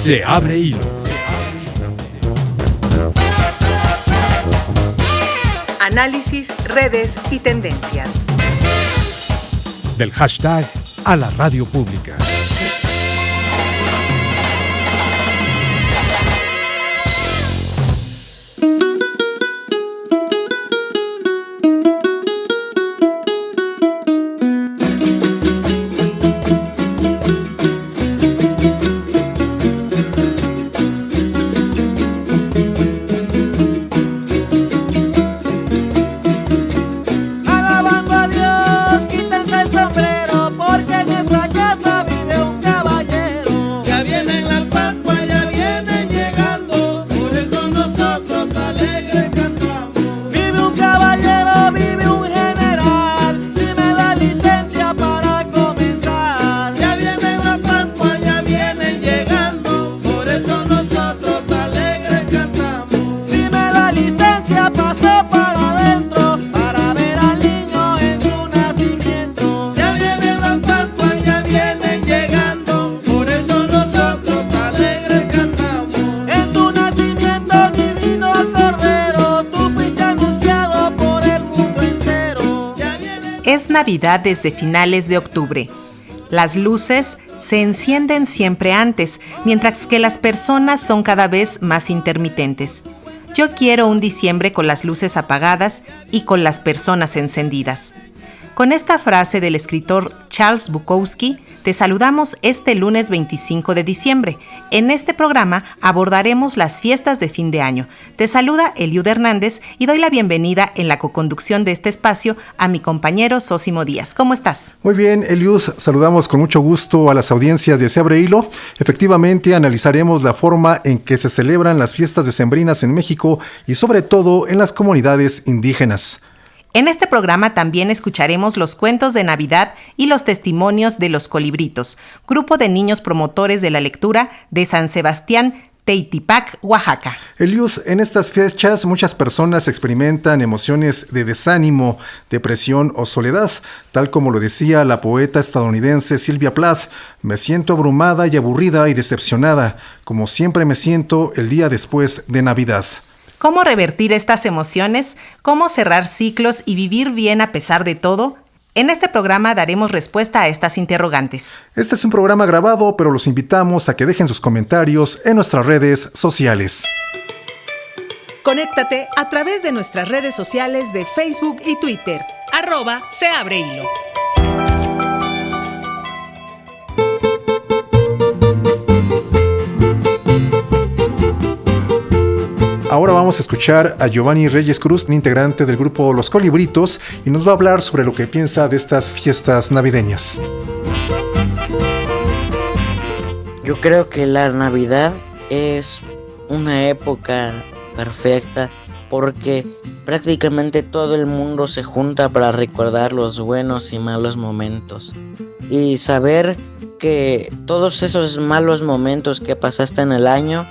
Se abre hilo. Análisis, redes y tendencias. Del hashtag a la radio pública. Es Navidad desde finales de octubre. Las luces se encienden siempre antes, mientras que las personas son cada vez más intermitentes. Yo quiero un diciembre con las luces apagadas y con las personas encendidas. Con esta frase del escritor Charles Bukowski, te saludamos este lunes 25 de diciembre. En este programa abordaremos las fiestas de fin de año. Te saluda Eliud Hernández y doy la bienvenida en la coconducción de este espacio a mi compañero Sósimo Díaz. ¿Cómo estás? Muy bien, Eliud. Saludamos con mucho gusto a las audiencias de Se Abre Hilo. Efectivamente, analizaremos la forma en que se celebran las fiestas decembrinas en México y sobre todo en las comunidades indígenas. En este programa también escucharemos los cuentos de Navidad y los testimonios de los Colibritos, grupo de niños promotores de la lectura de San Sebastián, Teitipac, Oaxaca. Eliud, en estas fechas muchas personas experimentan emociones de desánimo, depresión o soledad, tal como lo decía la poeta estadounidense Sylvia Plath: me siento abrumada y aburrida y decepcionada, como siempre me siento el día después de Navidad. ¿Cómo revertir estas emociones? ¿Cómo cerrar ciclos y vivir bien a pesar de todo? En este programa daremos respuesta a estas interrogantes. Este es un programa grabado, pero los invitamos a que dejen sus comentarios en nuestras redes sociales. Conéctate a través de nuestras redes sociales de Facebook y Twitter. @SeAbreHilo. Ahora vamos a escuchar a Giovanni Reyes Cruz, un integrante del grupo Los Colibritos, y nos va a hablar sobre lo que piensa de estas fiestas navideñas. Yo creo que la Navidad es una época perfecta porque prácticamente todo el mundo se junta para recordar los buenos y malos momentos. Y saber que todos esos malos momentos que pasaste en el año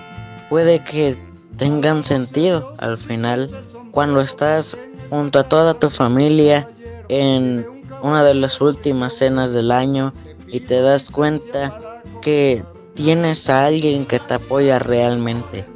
puede que tengan sentido al final cuando estás junto a toda tu familia en una de las últimas cenas del año y te das cuenta que tienes a alguien que te apoya realmente.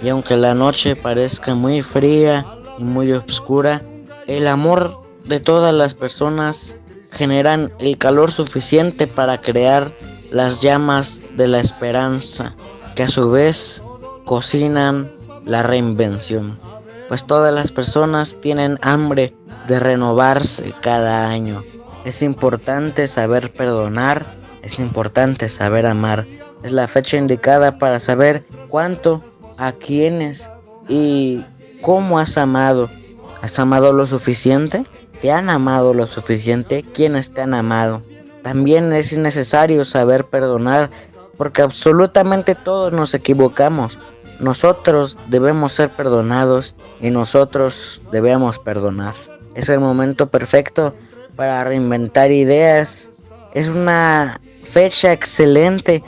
Y aunque la noche parezca muy fría y muy oscura, el amor de todas las personas generan el calor suficiente para crear las llamas de la esperanza, que a su vez cocinan la reinvención, pues todas las personas tienen hambre de renovarse cada año. Es importante saber perdonar, es importante saber amar. Es la fecha indicada para saber cuánto, a quiénes y cómo has amado. ¿Has amado lo suficiente? ¿Te han amado lo suficiente? ¿Quiénes te han amado? También es necesario saber perdonar, porque absolutamente todos nos equivocamos. Nosotros debemos ser perdonados y nosotros debemos perdonar. Es el momento perfecto para reinventar ideas. Es una fecha excelente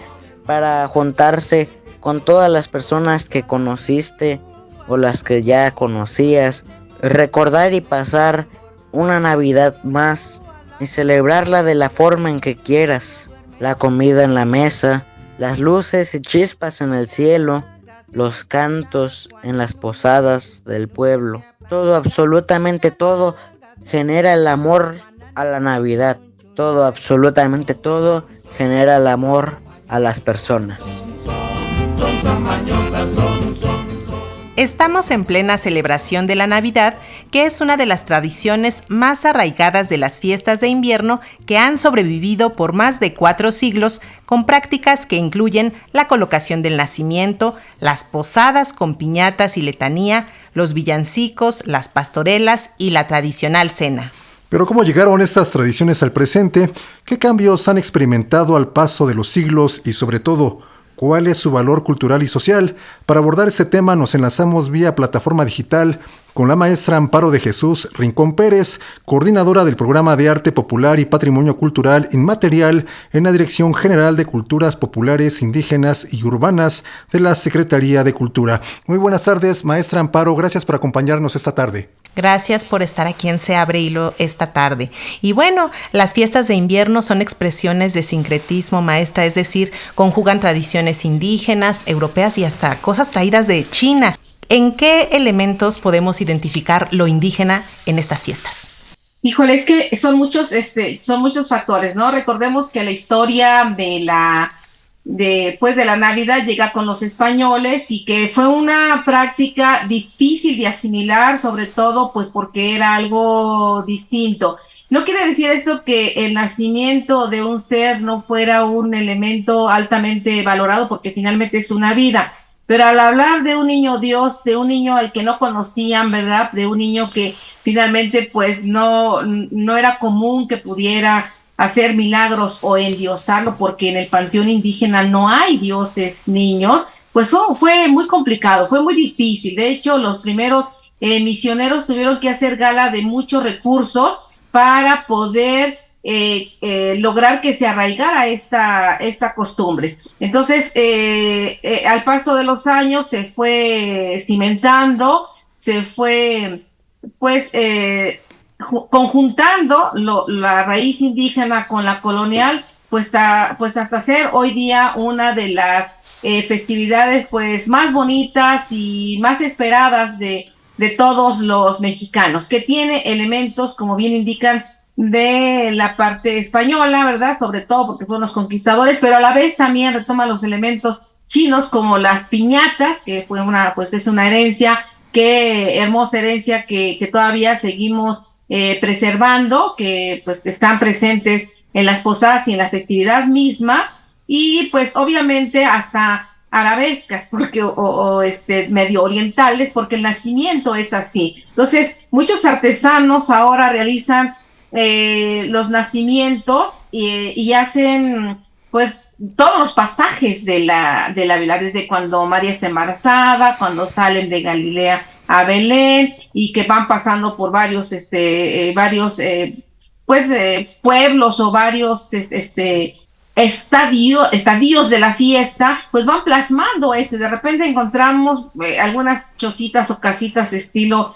para juntarse con todas las personas que conociste o las que ya conocías. Recordar y pasar una Navidad más y celebrarla de la forma en que quieras. La comida en la mesa, Las luces y chispas en el cielo, los cantos en las posadas del pueblo, todo, absolutamente todo, genera el amor a la Navidad. Todo, absolutamente todo, genera el amor a las personas. Estamos en plena celebración de la Navidad, que es una de las tradiciones más arraigadas de las fiestas de invierno que han sobrevivido por más de 4 siglos, con prácticas que incluyen la colocación del nacimiento, las posadas con piñatas y letanía, los villancicos, las pastorelas y la tradicional cena. Pero ¿cómo llegaron estas tradiciones al presente? ¿Qué cambios han experimentado al paso de los siglos y sobre todo, cuál es su valor cultural y social? Para abordar este tema nos enlazamos vía plataforma digital con la maestra Amparo de Jesús Rincón Pérez, coordinadora del Programa de Arte Popular y Patrimonio Cultural Inmaterial en la Dirección General de Culturas Populares, Indígenas y Urbanas de la Secretaría de Cultura. Muy buenas tardes, maestra Amparo, gracias por acompañarnos esta tarde. Gracias por estar aquí en Se Abre Hilo esta tarde. Y bueno, las fiestas de invierno son expresiones de sincretismo, maestra, es decir, conjugan tradiciones indígenas, europeas y hasta cosas traídas de China. ¿En qué elementos podemos identificar lo indígena en estas fiestas? Híjole, es que son muchos factores, ¿no? Recordemos que la historia de la Navidad llega con los españoles y que fue una práctica difícil de asimilar, sobre todo pues porque era algo distinto. No quiere decir esto que el nacimiento de un ser no fuera un elemento altamente valorado, porque finalmente es una vida. Pero al hablar de un niño Dios, de un niño al que no conocían, ¿verdad? De un niño que finalmente pues no era común que pudiera hacer milagros o endiosarlo, porque en el panteón indígena no hay dioses niños, pues fue muy complicado, fue muy difícil. De hecho, los primeros misioneros tuvieron que hacer gala de muchos recursos para poder lograr que se arraigara esta costumbre. Entonces, al paso de los años se fue cimentando, se fue pues conjuntando la raíz indígena con la colonial, pues hasta ser hoy día una de las festividades pues más bonitas y más esperadas de todos los mexicanos, que tiene elementos, como bien indican, de la parte española, ¿verdad? Sobre todo porque fueron los conquistadores, pero a la vez también retoma los elementos chinos, como las piñatas, que fue es una herencia, hermosa herencia que todavía seguimos preservando, que pues están presentes en las posadas y en la festividad misma, y pues obviamente hasta arabescas, porque medio orientales, porque el nacimiento es así. Entonces, muchos artesanos ahora realizan los nacimientos y hacen pues todos los pasajes de la Biblia, desde cuando María está embarazada, cuando salen de Galilea a Belén, y que van pasando por varios pueblos o varios estadios de la fiesta, pues van plasmando eso. De repente encontramos algunas chocitas o casitas de estilo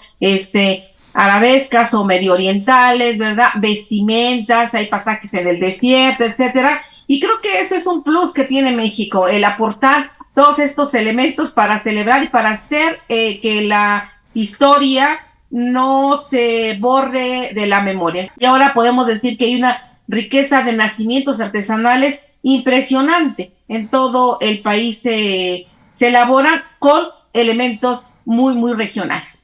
arabescas o medio orientales, ¿verdad? Vestimentas, hay pasajes en el desierto, etcétera. Y creo que eso es un plus que tiene México, el aportar todos estos elementos para celebrar y para hacer que la historia no se borre de la memoria. Y ahora podemos decir que hay una riqueza de nacimientos artesanales impresionante. En todo el país se elaboran con elementos muy, muy regionales.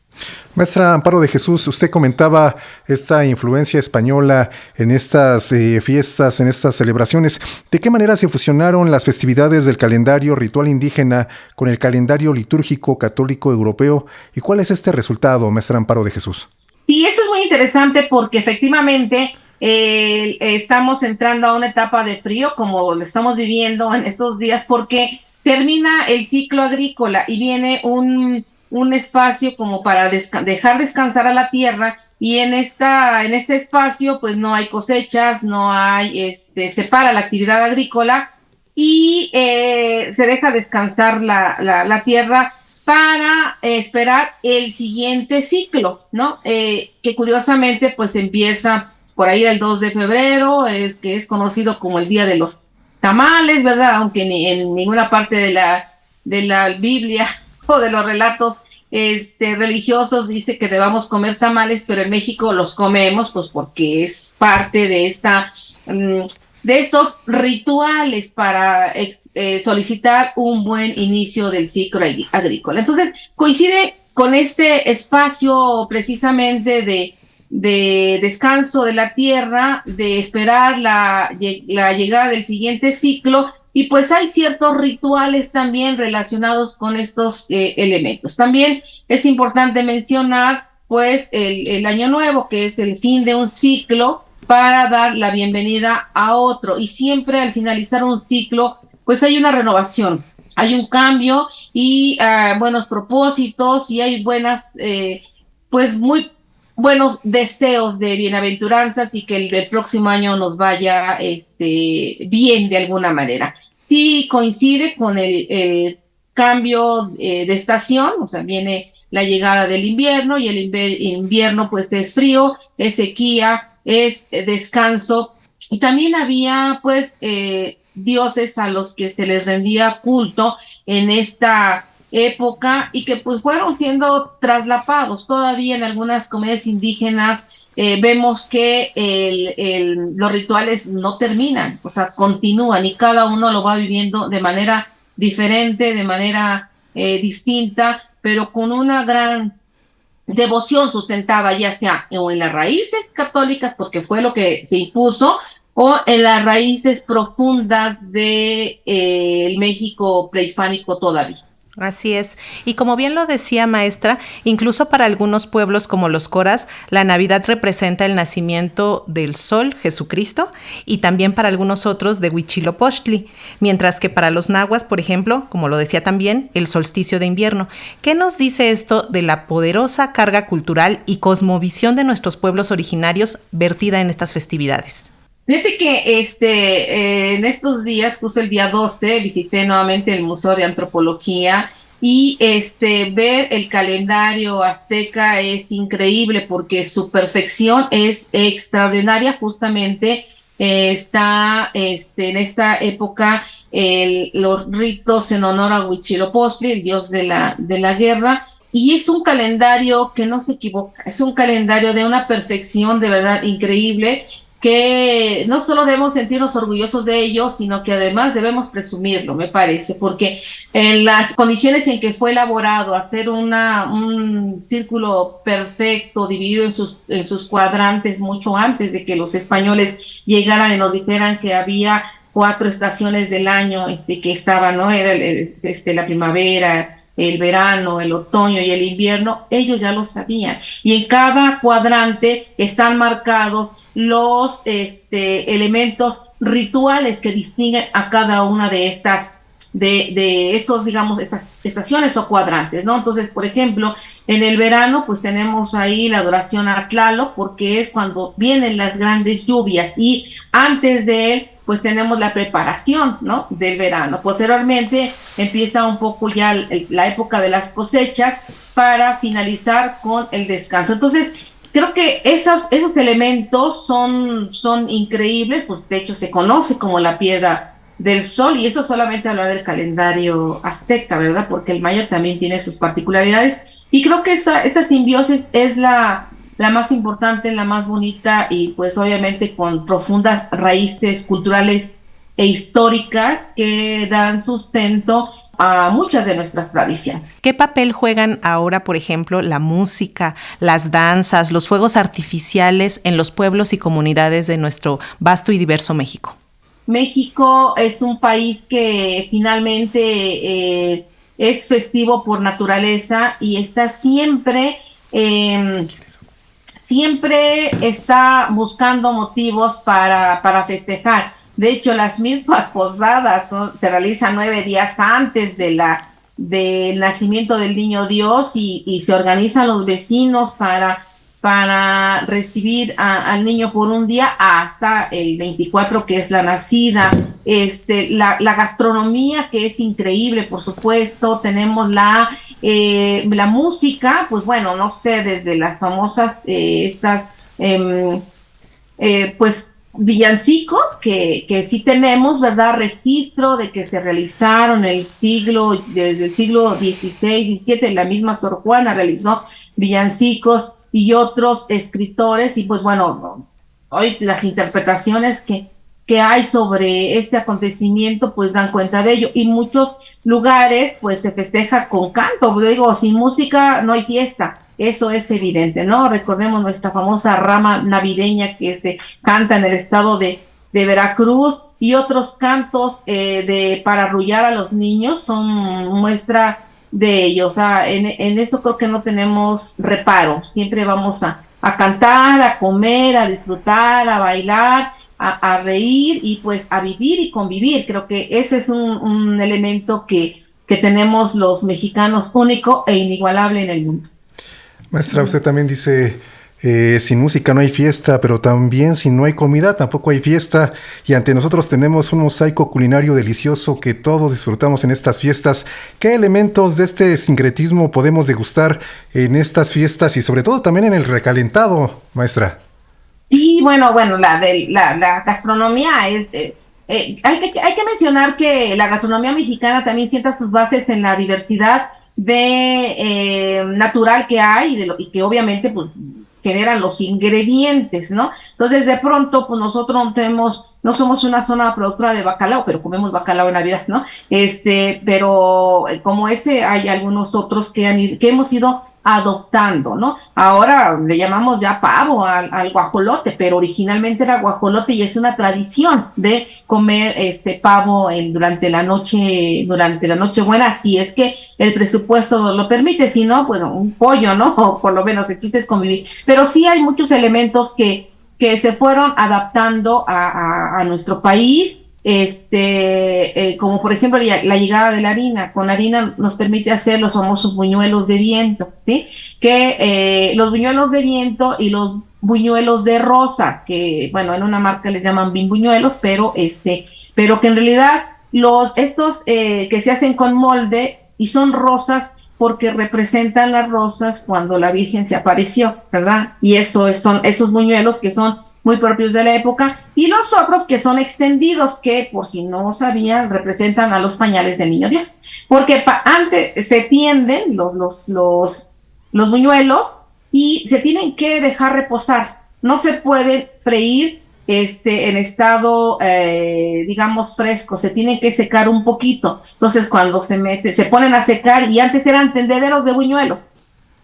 Maestra Amparo de Jesús, usted comentaba esta influencia española en estas fiestas, en estas celebraciones. ¿De qué manera se fusionaron las festividades del calendario ritual indígena con el calendario litúrgico católico europeo? ¿Y cuál es este resultado, maestra Amparo de Jesús? Sí, eso es muy interesante porque efectivamente estamos entrando a una etapa de frío, como lo estamos viviendo en estos días, porque termina el ciclo agrícola y viene un espacio como para dejar descansar a la tierra, y en este espacio pues no hay cosechas, no hay, se para la actividad agrícola y se deja descansar la tierra para esperar el siguiente ciclo, ¿no? Que curiosamente pues empieza por ahí el 2 de febrero, que es conocido como el Día de los tamales, ¿verdad? Aunque en ninguna parte de la Biblia o de los relatos religiosos dice que debamos comer tamales, pero en México los comemos, pues porque es parte de de estos rituales para solicitar un buen inicio del ciclo agrícola. Entonces, coincide con este espacio precisamente de descanso de la tierra, de esperar la llegada del siguiente ciclo, y pues hay ciertos rituales también relacionados con estos elementos. También es importante mencionar pues el año nuevo, que es el fin de un ciclo para dar la bienvenida a otro, y siempre al finalizar un ciclo pues hay una renovación, hay un cambio y buenos propósitos, y hay pues muy buenos deseos de bienaventuranzas, y que el próximo año nos vaya bien de alguna manera. Sí coincide con el cambio de estación, o sea, viene la llegada del invierno, y el invierno pues es frío, es sequía, es descanso, y también había pues dioses a los que se les rendía culto en esta época, y que pues fueron siendo traslapados. Todavía en algunas comunidades indígenas vemos que los rituales no terminan, o sea, continúan, y cada uno lo va viviendo de manera diferente, de manera distinta, pero con una gran devoción sustentada ya sea o en las raíces católicas, porque fue lo que se impuso, o en las raíces profundas de el México prehispánico todavía. Así es. Y como bien lo decía, maestra, incluso para algunos pueblos como los coras, la Navidad representa el nacimiento del sol, Jesucristo, y también para algunos otros de Huitzilopochtli, mientras que para los nahuas, por ejemplo, como lo decía también, el solsticio de invierno. ¿Qué nos dice esto de la poderosa carga cultural y cosmovisión de nuestros pueblos originarios vertida en estas festividades? Fíjate que en estos días, justo el día 12, visité nuevamente el Museo de Antropología, y ver el calendario azteca es increíble porque su perfección es extraordinaria. Justamente está en esta época los ritos en honor a Huitzilopochtli, el dios de la guerra, y es un calendario que no se equivoca, es un calendario de una perfección de verdad increíble, que no solo debemos sentirnos orgullosos de ello, sino que además debemos presumirlo, me parece, porque en las condiciones en que fue elaborado, hacer un círculo perfecto, dividido en sus cuadrantes, mucho antes de que los españoles llegaran y nos dijeran que había 4 estaciones del año que estaban, ¿no? Era la primavera, el verano, el otoño y el invierno. Ellos ya lo sabían, y en cada cuadrante están marcados los elementos rituales que distinguen a cada una de estas estos, digamos, estas estaciones o cuadrantes, ¿no? Entonces, por ejemplo, en el verano pues tenemos ahí la adoración a Tlaloc, porque es cuando vienen las grandes lluvias, y antes de él pues tenemos la preparación, ¿no?, del verano. Posteriormente empieza un poco ya la época de las cosechas, para finalizar con el descanso. Entonces, creo que esos elementos son increíbles, pues de hecho se conoce como la piedra del sol, y eso solamente hablar del calendario azteca, ¿verdad? Porque el maya también tiene sus particularidades, y creo que esa simbiosis es la más importante, la más bonita, y pues obviamente con profundas raíces culturales e históricas que dan sustento a muchas de nuestras tradiciones. ¿Qué papel juegan ahora, por ejemplo, la música, las danzas, los fuegos artificiales en los pueblos y comunidades de nuestro vasto y diverso México? México es un país que finalmente es festivo por naturaleza, y está siempre está buscando motivos para festejar. De hecho, las mismas posadas se realizan 9 días antes del nacimiento del niño Dios, y se organizan los vecinos para recibir al niño por un día hasta el 24, que es la nacida. La gastronomía, que es increíble, por supuesto. Tenemos la música, pues bueno, no sé, desde las famosas pues villancicos que sí tenemos, ¿verdad? Registro de que se realizaron desde el siglo XVI, XVII, la misma Sor Juana realizó villancicos y otros escritores, y pues bueno, hoy las interpretaciones que hay sobre este acontecimiento pues dan cuenta de ello, y muchos lugares pues se festeja con canto, digo, sin música no hay fiesta. Eso es evidente, ¿no? Recordemos nuestra famosa rama navideña que se canta en el estado de Veracruz, y otros cantos para arrullar a los niños son muestra de ello. O sea, en eso creo que no tenemos reparo. Siempre vamos a cantar, a comer, a disfrutar, a bailar, a reír y pues a vivir y convivir. Creo que ese es un elemento que tenemos los mexicanos único e inigualable en el mundo. Maestra, usted también dice, sin música no hay fiesta, pero también si no hay comida tampoco hay fiesta, y ante nosotros tenemos un mosaico culinario delicioso que todos disfrutamos en estas fiestas. ¿Qué elementos de este sincretismo podemos degustar en estas fiestas y sobre todo también en el recalentado, maestra? Sí, bueno, la gastronomía es... hay que mencionar que la gastronomía mexicana también sienta sus bases en la diversidad natural que hay y que obviamente pues generan los ingredientes, ¿no? Entonces de pronto pues nosotros no somos una zona productora de bacalao, pero comemos bacalao en Navidad, ¿no? Pero como ese hay algunos otros que hemos ido adoptando, ¿no? Ahora le llamamos ya pavo al guajolote, pero originalmente era guajolote, y es una tradición de comer pavo durante la Nochebuena, si es que el presupuesto nos lo permite. Si no, pues un pollo, ¿no? O por lo menos el chiste es convivir. Pero sí hay muchos elementos que se fueron adaptando a nuestro país. Como por ejemplo la llegada de la harina. Con la harina nos permite hacer los famosos buñuelos de viento, ¿sí? Que los buñuelos de viento y los buñuelos de rosa, que bueno, en una marca les llaman bimbuñuelos, pero que en realidad estos que se hacen con molde y son rosas porque representan las rosas cuando la Virgen se apareció, ¿verdad? Y son esos buñuelos que son muy propios de la época, y los otros que son extendidos, que por si no sabían, representan a los pañales del Niño Dios, porque antes se tienden los buñuelos y se tienen que dejar reposar, no se pueden freír en estado digamos fresco, se tienen que secar un poquito. Entonces cuando se ponen a secar, y antes eran tendederos de buñuelos,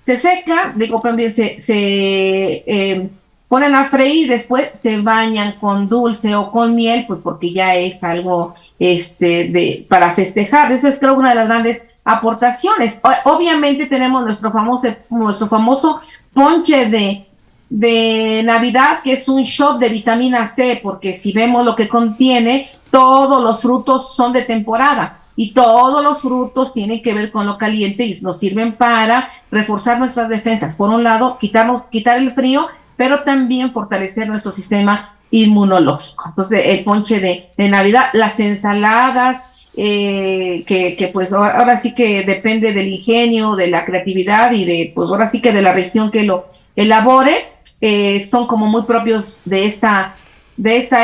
se seca, también se ponen a freír, después se bañan con dulce o con miel, pues porque ya es algo para festejar. Eso es, creo, una de las grandes aportaciones. Obviamente tenemos nuestro famoso ponche de Navidad, que es un shot de vitamina C, porque si vemos lo que contiene, todos los frutos son de temporada. Y todos los frutos tienen que ver con lo caliente y nos sirven para reforzar nuestras defensas. Por un lado, quitar el frío, pero también fortalecer nuestro sistema inmunológico. Entonces, el ponche de Navidad, las ensaladas, que pues ahora sí que depende del ingenio, de la creatividad y pues ahora sí que de la región que lo elabore, son como muy propios de esta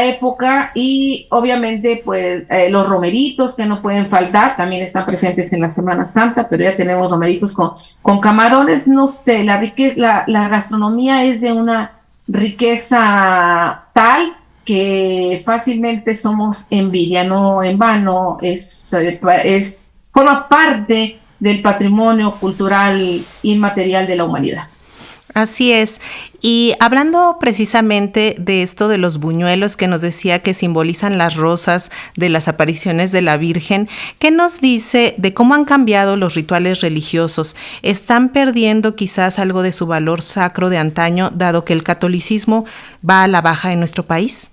época. Y obviamente pues los romeritos que no pueden faltar, también están presentes en la Semana Santa, pero ya tenemos romeritos con camarones. No sé, la gastronomía es de una riqueza tal que fácilmente somos envidia, no en vano, forma parte del patrimonio cultural inmaterial de la humanidad. Así es. Y hablando precisamente de esto de los buñuelos que nos decía que simbolizan las rosas de las apariciones de la Virgen, ¿qué nos dice de cómo han cambiado los rituales religiosos? ¿Están perdiendo quizás algo de su valor sacro de antaño, dado que el catolicismo va a la baja en nuestro país?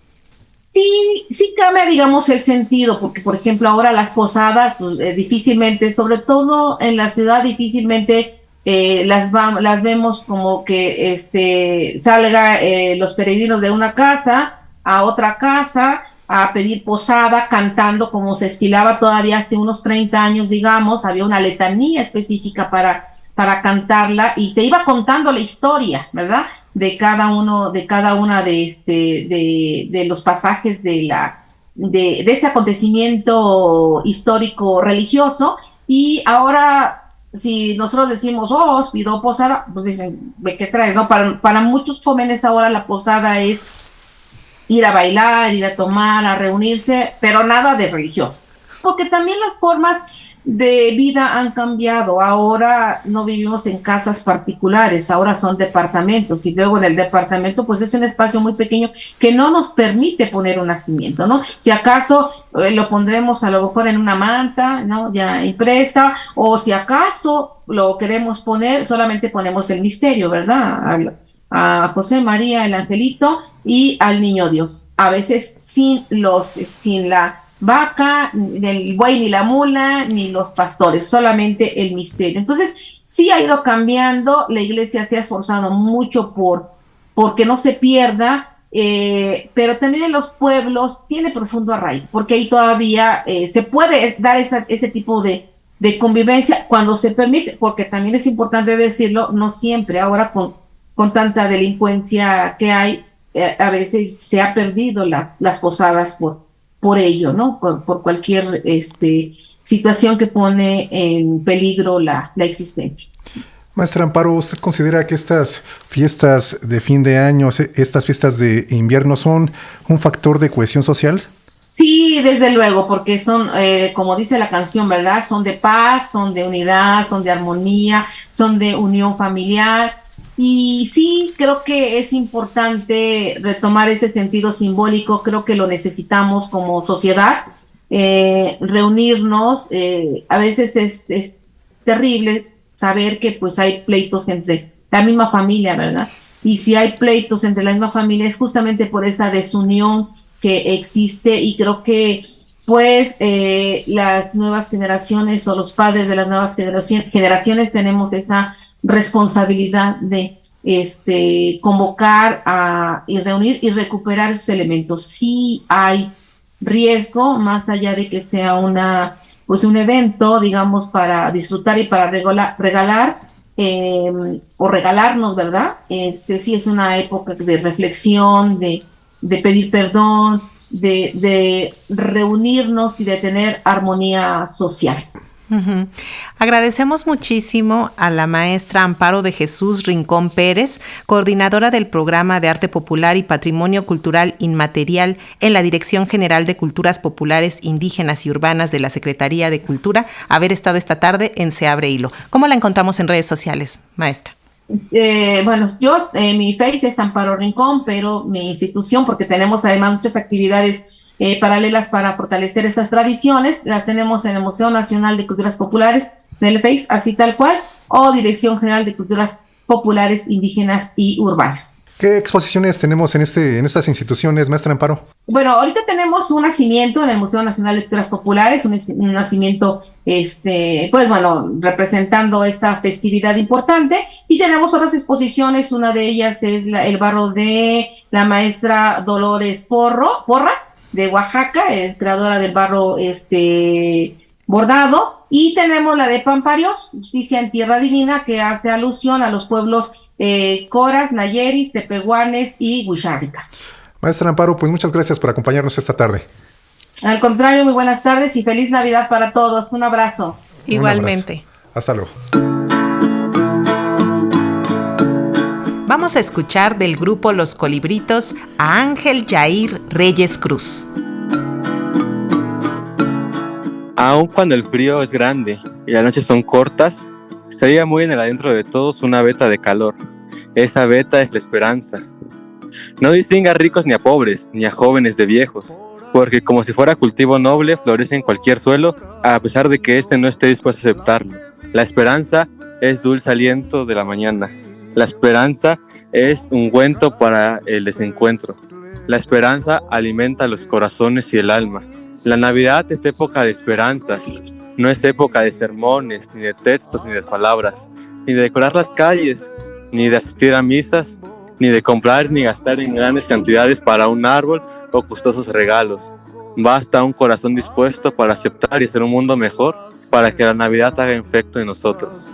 Sí cambia, digamos, el sentido, porque por ejemplo ahora las posadas difícilmente, sobre todo en la ciudad, difícilmente las vemos como que salga los peregrinos de una casa a otra casa a pedir posada, cantando como se estilaba todavía hace unos 30 años, digamos. Había una letanía específica para cantarla y te iba contando la historia, ¿verdad? de cada uno, de cada una de los pasajes de este acontecimiento histórico religioso. Y ahora, si nosotros decimos, pido posada, pues dicen, ¿de qué traes? ¿No? Para muchos jóvenes ahora la posada es ir a bailar, ir a tomar, a reunirse, pero nada de religión. Porque también las formas de vida han cambiado. Ahora no vivimos en casas particulares, ahora son departamentos, y luego en el departamento pues es un espacio muy pequeño que no nos permite poner un nacimiento, ¿no? Si acaso lo pondremos a lo mejor en una manta, ¿no? Ya impresa, o si acaso lo queremos poner, solamente ponemos el misterio, ¿verdad? A José, María, el angelito y al niño Dios. A veces sin la vaca, ni el buey, ni la mula, ni los pastores, solamente el misterio. Entonces, sí ha ido cambiando, la iglesia se ha esforzado mucho porque no se pierda, pero también en los pueblos tiene profundo arraigo, porque ahí todavía se puede dar ese tipo de convivencia cuando se permite, porque también es importante decirlo, no siempre, ahora con tanta delincuencia que hay, a veces se ha perdido las posadas por ello, ¿no? Por cualquier situación que pone en peligro la existencia. Maestra Amparo, ¿usted considera que estas fiestas de fin de año, estas fiestas de invierno son un factor de cohesión social? Sí, desde luego, porque son, como dice la canción, ¿verdad? Son de paz, son de unidad, son de armonía, son de unión familiar. Y sí, creo que es importante retomar ese sentido simbólico, creo que lo necesitamos como sociedad, reunirnos. A veces es terrible saber que pues hay pleitos entre la misma familia, ¿verdad? Y si hay pleitos entre la misma familia es justamente por esa desunión que existe, y creo que pues las nuevas generaciones o los padres de las nuevas generaciones tenemos esa responsabilidad de convocar y reunir y recuperar esos elementos. Sí hay riesgo, más allá de que sea un evento, digamos, para disfrutar y para regalar o regalarnos, ¿verdad? Sí es una época de reflexión, de pedir perdón, de reunirnos y de tener armonía social. Uh-huh. Agradecemos muchísimo a la maestra Amparo de Jesús Rincón Pérez, coordinadora del Programa de Arte Popular y Patrimonio Cultural Inmaterial en la Dirección General de Culturas Populares, Indígenas y Urbanas de la Secretaría de Cultura, haber estado esta tarde en Se Abre Hilo. ¿Cómo la encontramos en redes sociales, maestra? Bueno, yo, mi Face es Amparo Rincón, pero mi institución, porque tenemos además muchas actividades paralelas para fortalecer esas tradiciones, las tenemos en el Museo Nacional de Culturas Populares, en el Face, así tal cual, o Dirección General de Culturas Populares, Indígenas y Urbanas. ¿Qué exposiciones tenemos en estas instituciones, maestra Amparo? Bueno, ahorita tenemos un nacimiento en el Museo Nacional de Culturas Populares, un nacimiento, pues bueno, representando esta festividad importante, y tenemos otras exposiciones. Una de ellas es el barro de la maestra Dolores Porras, de Oaxaca, creadora del barro bordado, y tenemos la de Pamparios, Justicia en Tierra Divina, que hace alusión a los pueblos Coras, Nayeris, Tepehuanes y Huixárricas. Maestra Amparo, pues muchas gracias por acompañarnos esta tarde. Al contrario, muy buenas tardes y feliz Navidad para todos. Un abrazo. Igualmente. Un abrazo. Hasta luego. Vamos a escuchar del grupo Los Colibritos a Ángel Yair Reyes Cruz. Aun cuando el frío es grande y las noches son cortas, estaría muy en el adentro de todos una veta de calor. Esa veta es la esperanza. No distingue a ricos ni a pobres, ni a jóvenes de viejos, porque como si fuera cultivo noble, florece en cualquier suelo, a pesar de que éste no esté dispuesto a aceptarlo. La esperanza es dulce aliento de la mañana. La esperanza es ungüento para el desencuentro. La esperanza alimenta los corazones y el alma. La Navidad es época de esperanza. No es época de sermones, ni de textos, ni de palabras, ni de decorar las calles, ni de asistir a misas, ni de comprar ni gastar en grandes cantidades para un árbol o costosos regalos. Basta un corazón dispuesto para aceptar y hacer un mundo mejor, para que la Navidad haga efecto en nosotros.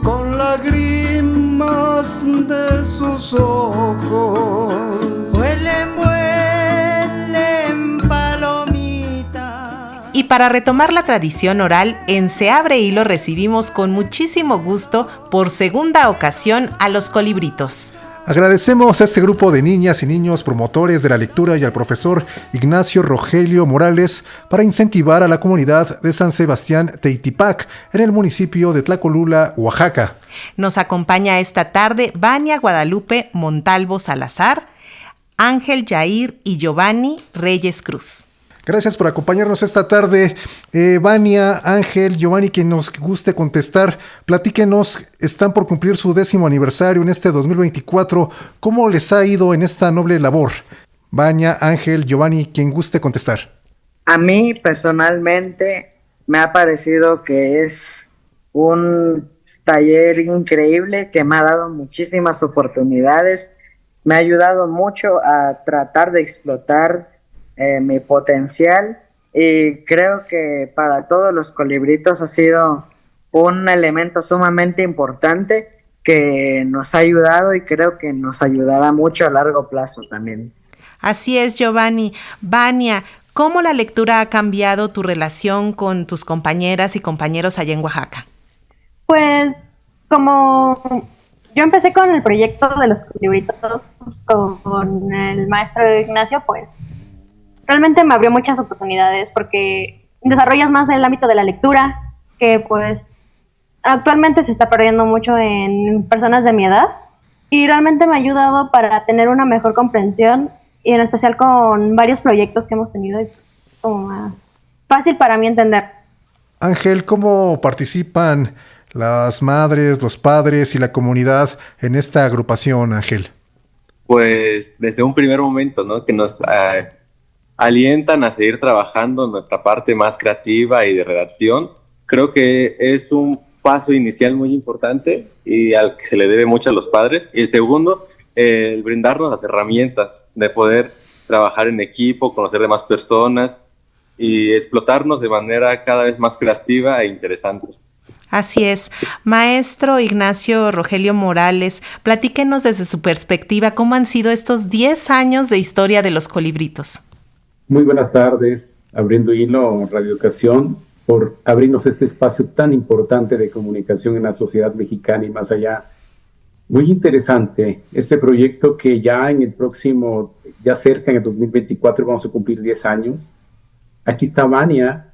Con lágrimas lágrimas de sus ojos huelen, huelen palomita. Y para retomar la tradición oral, en Se Abre Hilo recibimos con muchísimo gusto, por segunda ocasión, a los Colibritos. Agradecemos a este grupo de niñas y niños promotores de la lectura y al profesor Ignacio Rogelio Morales para incentivar a la comunidad de San Sebastián Teitipac en el municipio de Tlacolula, Oaxaca. Nos acompaña esta tarde Vania Guadalupe Montalvo Salazar, Ángel Yair y Giovanni Reyes Cruz. Gracias por acompañarnos esta tarde. Vania, Ángel, Giovanni, quien nos guste contestar, platíquenos, están por cumplir su 10º aniversario en este 2024. ¿Cómo les ha ido en esta noble labor? Vania, Ángel, Giovanni, quien guste contestar. A mí personalmente me ha parecido que es un taller increíble que me ha dado muchísimas oportunidades. Me ha ayudado mucho a tratar de explotar mi potencial, y creo que para todos los colibritos ha sido un elemento sumamente importante que nos ha ayudado y creo que nos ayudará mucho a largo plazo también. Así es, Giovanni. Vania, ¿cómo la lectura ha cambiado tu relación con tus compañeras y compañeros allá en Oaxaca? Pues como yo empecé con el proyecto de los colibritos con el maestro Ignacio, pues realmente me abrió muchas oportunidades porque desarrollas más el ámbito de la lectura, que pues actualmente se está perdiendo mucho en personas de mi edad, y realmente me ha ayudado para tener una mejor comprensión, y en especial con varios proyectos que hemos tenido, y pues como más fácil para mí entender. Ángel, ¿cómo participan las madres, los padres y la comunidad en esta agrupación, Ángel? Pues desde un primer momento, ¿no? Que nos alientan a seguir trabajando en nuestra parte más creativa y de redacción. Creo que es un paso inicial muy importante y al que se le debe mucho a los padres. Y el segundo, el brindarnos las herramientas de poder trabajar en equipo, conocer de más personas y explotarnos de manera cada vez más creativa e interesante. Así es. Maestro Ignacio Rogelio Morales, platíquenos desde su perspectiva cómo han sido estos 10 años de historia de los Colibritos. Muy buenas tardes, Abriendo Hilo Radio Educación, por abrirnos este espacio tan importante de comunicación en la sociedad mexicana y más allá. Muy interesante este proyecto que ya en el próximo, ya cerca en el 2024 vamos a cumplir 10 años. Aquí está Vania,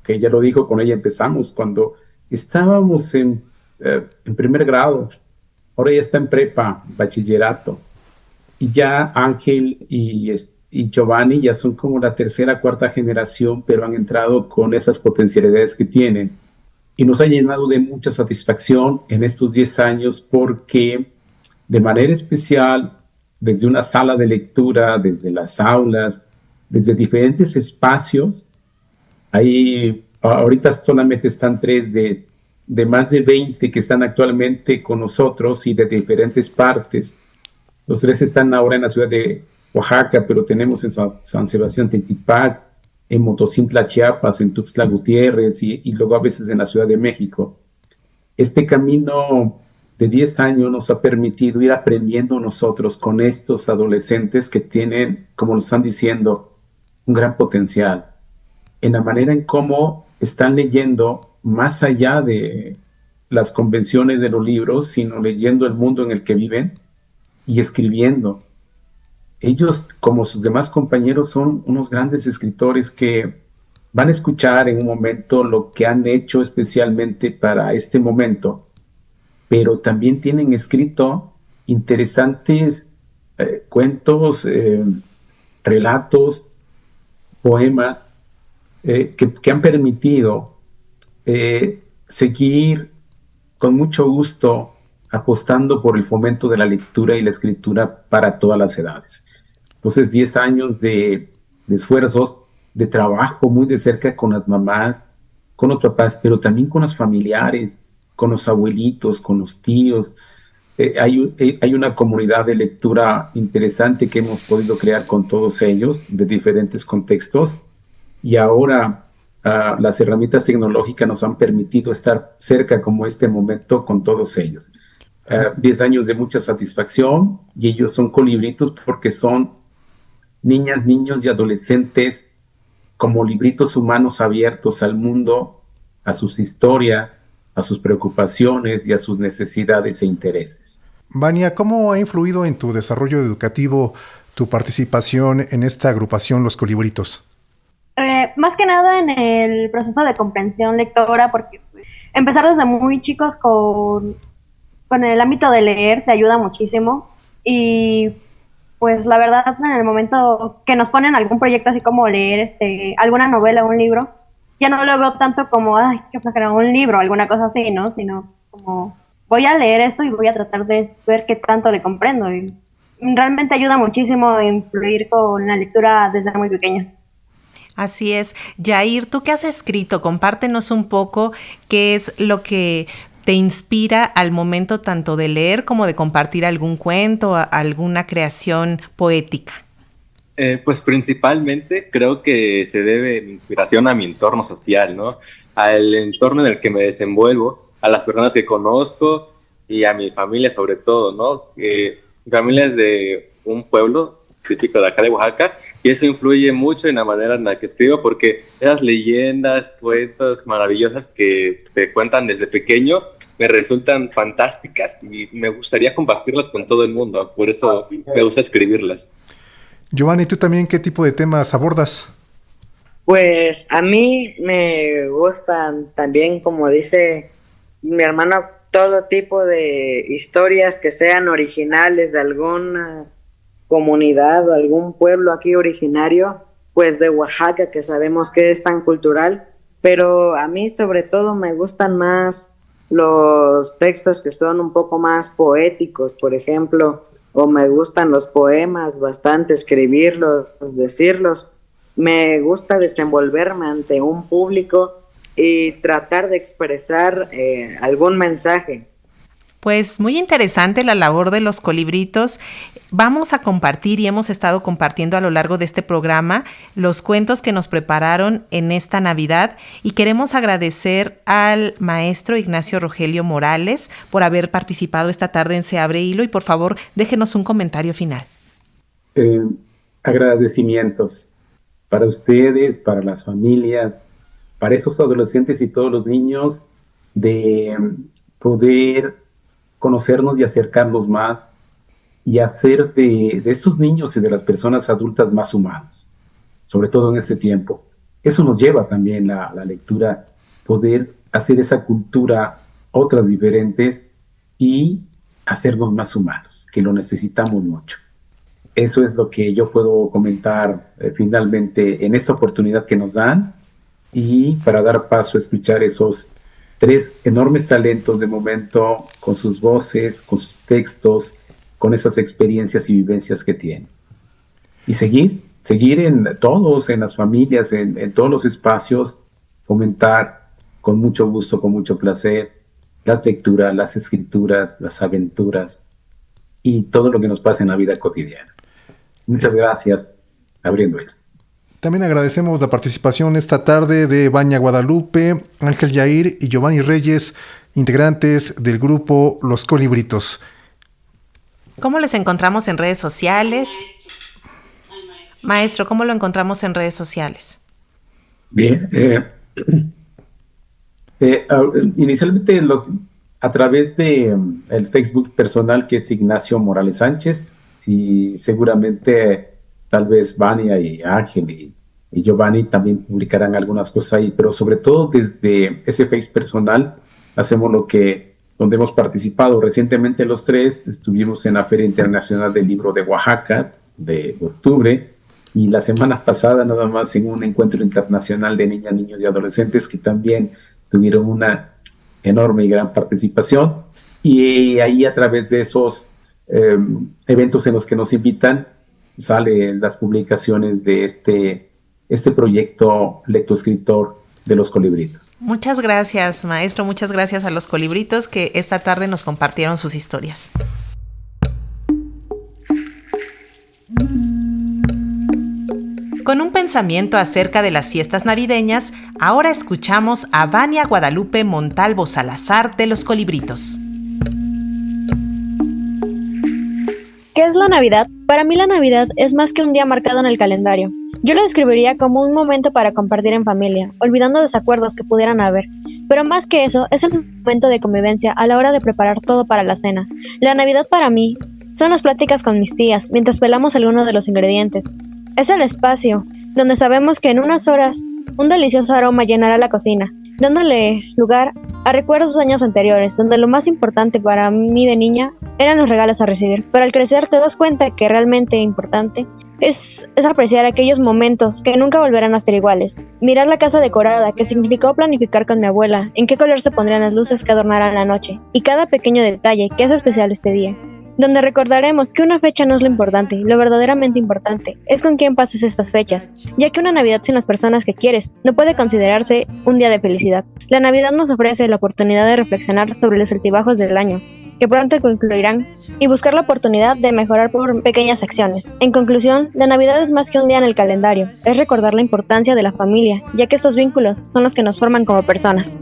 que ella lo dijo, con ella empezamos cuando estábamos en primer grado, ahora ya está en prepa, bachillerato. Y ya Ángel y Giovanni ya son como la tercera, cuarta generación, pero han entrado con esas potencialidades que tienen. Y nos ha llenado de mucha satisfacción en estos 10 años porque de manera especial, desde una sala de lectura, desde las aulas, desde diferentes espacios, ahí ahorita solamente están 3 de más de 20 que están actualmente con nosotros y de diferentes partes. Los 3 están ahora en la ciudad de Oaxaca, pero tenemos en San Sebastián Teitipac, en Motocintla, Chiapas, en Tuxtla Gutiérrez y luego a veces en la Ciudad de México. Este camino de 10 años nos ha permitido ir aprendiendo nosotros con estos adolescentes que tienen, como lo están diciendo, un gran potencial en la manera en cómo están leyendo más allá de las convenciones de los libros, sino leyendo el mundo en el que viven y escribiendo. Ellos, como sus demás compañeros, son unos grandes escritores que van a escuchar en un momento lo que han hecho especialmente para este momento, pero también tienen escrito interesantes cuentos, relatos, poemas que han permitido seguir con mucho gusto apostando por el fomento de la lectura y la escritura para todas las edades. Entonces, 10 años de esfuerzos, de trabajo muy de cerca con las mamás, con los papás, pero también con los familiares, con los abuelitos, con los tíos. Hay una comunidad de lectura interesante que hemos podido crear con todos ellos, de diferentes contextos, y ahora las herramientas tecnológicas nos han permitido estar cerca como este momento con todos ellos. 10 años de mucha satisfacción, y ellos son colibritos porque son niñas, niños y adolescentes como libritos humanos abiertos al mundo, a sus historias, a sus preocupaciones y a sus necesidades e intereses. Vania, ¿cómo ha influido en tu desarrollo educativo tu participación en esta agrupación Los Colibritos? Más que nada en el proceso de comprensión lectora, porque empezar desde muy chicos con el ámbito de leer te ayuda muchísimo. Y pues la verdad, en el momento que nos ponen algún proyecto así como leer alguna novela o un libro, ya no lo veo tanto como, ay, qué flojera, un libro, alguna cosa así, ¿no? Sino como, voy a leer esto y voy a tratar de ver qué tanto le comprendo. Y realmente ayuda muchísimo a influir con la lectura desde muy pequeños. Así es. Yair, ¿tú qué has escrito? Compártenos un poco qué es lo que te inspira al momento tanto de leer como de compartir algún cuento, alguna creación poética. Pues principalmente creo que se debe mi inspiración a mi entorno social, ¿no? Al entorno en el que me desenvuelvo, a las personas que conozco y a mi familia sobre todo, ¿no? Mi familia es de un pueblo típico de acá de Oaxaca, y eso influye mucho en la manera en la que escribo, porque esas leyendas, cuentos maravillosas que te cuentan desde pequeño me resultan fantásticas y me gustaría compartirlas con todo el mundo, por eso me gusta escribirlas. Giovanni, ¿tú también qué tipo de temas abordas? Pues a mí me gustan también, como dice mi hermano, todo tipo de historias que sean originales de alguna comunidad o algún pueblo aquí originario, pues de Oaxaca, que sabemos que es tan cultural, pero a mí sobre todo me gustan más los textos que son un poco más poéticos, por ejemplo, o me gustan los poemas bastante, escribirlos, decirlos. Me gusta desenvolverme ante un público y tratar de expresar algún mensaje. Pues muy interesante la labor de los colibritos. Vamos a compartir y hemos estado compartiendo a lo largo de este programa los cuentos que nos prepararon en esta Navidad, y queremos agradecer al maestro Ignacio Rogelio Morales por haber participado esta tarde en Se Abre Hilo, y por favor déjenos un comentario final. Agradecimientos para ustedes, para las familias, para esos adolescentes y todos los niños, de poder conocernos y acercarnos más y hacer de estos niños y de las personas adultas más humanos, sobre todo en este tiempo. Eso nos lleva también la lectura, poder hacer esa cultura otras diferentes y hacernos más humanos, que lo necesitamos mucho. Eso es lo que yo puedo comentar finalmente en esta oportunidad que nos dan, y para dar paso a escuchar esos 3 enormes talentos de momento, con sus voces, con sus textos, con esas experiencias y vivencias que tienen. Y seguir en todos, en las familias, en todos los espacios, fomentar con mucho gusto, con mucho placer, las lecturas, las escrituras, las aventuras y todo lo que nos pasa en la vida cotidiana. Muchas gracias, Abriendo Hilo. También agradecemos la participación esta tarde de Vania Guadalupe, Ángel Yair y Giovanni Reyes, integrantes del grupo Los Colibritos. ¿Cómo les encontramos en redes sociales? Maestro, ¿cómo lo encontramos en redes sociales? Bien, inicialmente a través de el Facebook personal, que es Ignacio Morales Sánchez, y seguramente tal vez Vania y Ángel y Giovanni también publicarán algunas cosas ahí, pero sobre todo desde ese Face personal hacemos donde hemos participado. Recientemente los 3 estuvimos en la Feria Internacional del Libro de Oaxaca de octubre, y la semana pasada nada más en un encuentro internacional de niñas, niños y adolescentes que también tuvieron una enorme y gran participación, y ahí a través de esos eventos en los que nos invitan salen las publicaciones de este proyecto lectoescritor de Los Colibritos. Muchas gracias, maestro. Muchas gracias a los colibritos que esta tarde nos compartieron sus historias. Con un pensamiento acerca de las fiestas navideñas, ahora escuchamos a Vania Guadalupe Montalvo Salazar de Los Colibritos. ¿Qué es la Navidad? Para mí la Navidad es más que un día marcado en el calendario. Yo lo describiría como un momento para compartir en familia, olvidando desacuerdos que pudieran haber. Pero más que eso, es el momento de convivencia a la hora de preparar todo para la cena. La Navidad para mí son las pláticas con mis tías mientras pelamos algunos de los ingredientes. Es el espacio donde sabemos que en unas horas un delicioso aroma llenará la cocina, dándole lugar a recuerdos de años anteriores, donde lo más importante para mí de niña eran los regalos a recibir. Pero al crecer te das cuenta que realmente importante es apreciar aquellos momentos que nunca volverán a ser iguales. Mirar la casa decorada, que significó planificar con mi abuela en qué color se pondrían las luces que adornarán la noche, y cada pequeño detalle que hace especial este día, donde recordaremos que una fecha no es lo importante, lo verdaderamente importante es con quién pases estas fechas, ya que una Navidad sin las personas que quieres no puede considerarse un día de felicidad. La Navidad nos ofrece la oportunidad de reflexionar sobre los altibajos del año, que pronto concluirán, y buscar la oportunidad de mejorar por pequeñas acciones. En conclusión, la Navidad es más que un día en el calendario, es recordar la importancia de la familia, ya que estos vínculos son los que nos forman como personas.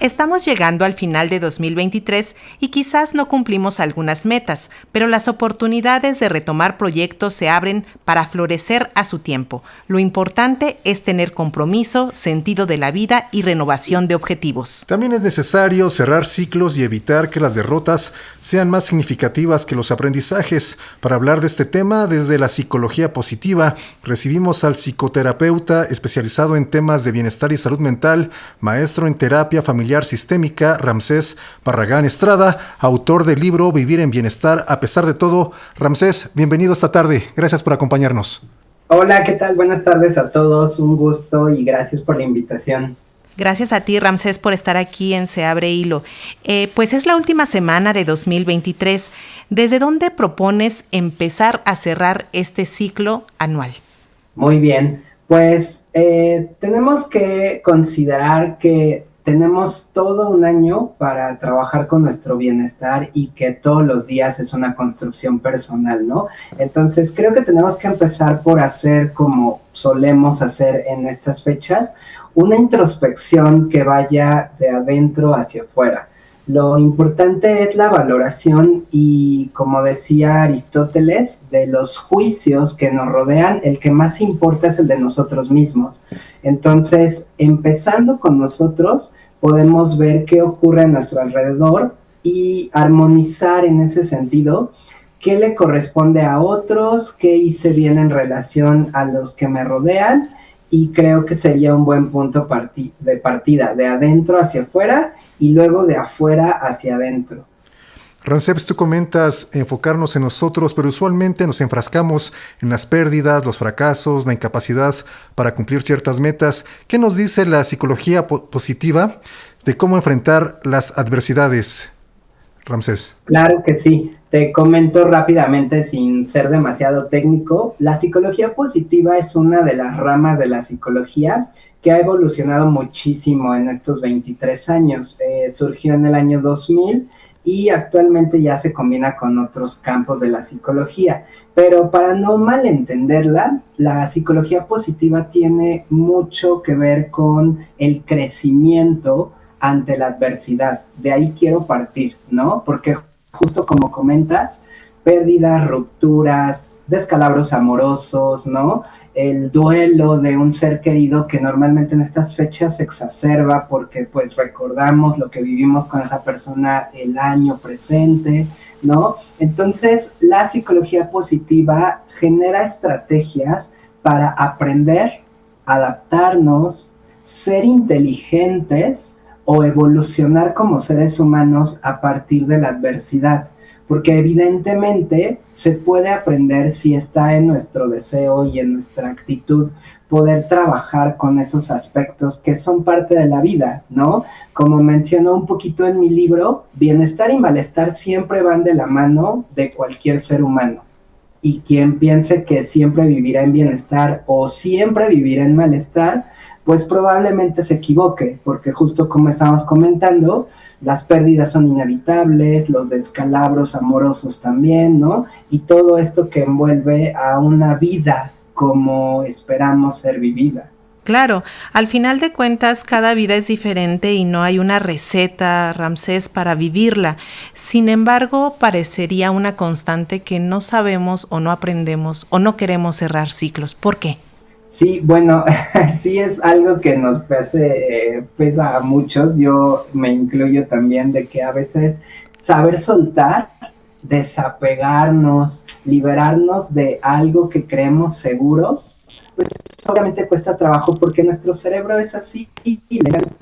Estamos llegando al final de 2023 y quizás no cumplimos algunas metas, pero las oportunidades de retomar proyectos se abren para florecer a su tiempo. Lo importante es tener compromiso, sentido de la vida y renovación de objetivos. También es necesario cerrar ciclos y evitar que las derrotas sean más significativas que los aprendizajes. Para hablar de este tema, desde la psicología positiva, recibimos al psicoterapeuta especializado en temas de bienestar y salud mental, maestro en terapia familiar sistémica, Ramsés Barragán Estrada, autor del libro Vivir en Bienestar a pesar de todo. Ramsés, bienvenido esta tarde. Gracias por acompañarnos. Hola, ¿qué tal? Buenas tardes a todos. Un gusto y gracias por la invitación. Gracias a ti, Ramsés, por estar aquí en Se Abre Hilo. Pues es la última semana de 2023. ¿Desde dónde propones empezar a cerrar este ciclo anual? Muy bien. Pues tenemos que considerar que tenemos todo un año para trabajar con nuestro bienestar y que todos los días es una construcción personal, ¿no? Entonces creo que tenemos que empezar por hacer, como solemos hacer en estas fechas, una introspección que vaya de adentro hacia afuera. Lo importante es la valoración y, como decía Aristóteles, de los juicios que nos rodean, el que más importa es el de nosotros mismos. Entonces, empezando con nosotros, podemos ver qué ocurre a nuestro alrededor y armonizar en ese sentido qué le corresponde a otros, qué hice bien en relación a los que me rodean, y creo que sería un buen punto de partida, de adentro hacia afuera y luego de afuera hacia adentro. Ramsés, tú comentas enfocarnos en nosotros, pero usualmente nos enfrascamos en las pérdidas, los fracasos, la incapacidad para cumplir ciertas metas. ¿Qué nos dice la psicología positiva de cómo enfrentar las adversidades, Ramsés? Claro que sí. Te comento rápidamente sin ser demasiado técnico. La psicología positiva es una de las ramas de la psicología que ha evolucionado muchísimo en estos 23 años. Surgió en el año 2000 y actualmente ya se combina con otros campos de la psicología. Pero para no malentenderla, la psicología positiva tiene mucho que ver con el crecimiento ante la adversidad. De ahí quiero partir, ¿no? Porque justo como comentas, pérdidas, rupturas, descalabros amorosos, ¿no? El duelo de un ser querido que normalmente en estas fechas se exacerba porque pues recordamos lo que vivimos con esa persona el año presente, ¿no? Entonces la psicología positiva genera estrategias para aprender, adaptarnos, ser inteligentes o evolucionar como seres humanos a partir de la adversidad. Porque evidentemente se puede aprender si está en nuestro deseo y en nuestra actitud poder trabajar con esos aspectos que son parte de la vida, ¿no? Como menciono un poquito en mi libro, bienestar y malestar siempre van de la mano de cualquier ser humano. Y quien piense que siempre vivirá en bienestar o siempre vivirá en malestar, pues probablemente se equivoque, porque justo como estábamos comentando, las pérdidas son inevitables, los descalabros amorosos también, ¿no? Y todo esto que envuelve a una vida como esperamos ser vivida. Claro, al final de cuentas cada vida es diferente y no hay una receta, Ramsés, para vivirla. Sin embargo, parecería una constante que no sabemos o no aprendemos o no queremos cerrar ciclos. ¿Por qué? Sí, bueno, sí es algo que nos pesa a muchos, yo me incluyo también, de que a veces saber soltar, desapegarnos, liberarnos de algo que creemos seguro, pues obviamente cuesta trabajo porque nuestro cerebro es así y le encanta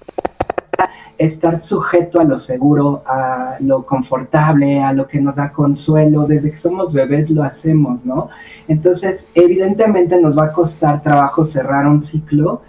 estar sujeto a lo seguro, a lo confortable, a lo que nos da consuelo. Desde que somos bebés lo hacemos, ¿no? Entonces, evidentemente nos va a costar trabajo cerrar un ciclo.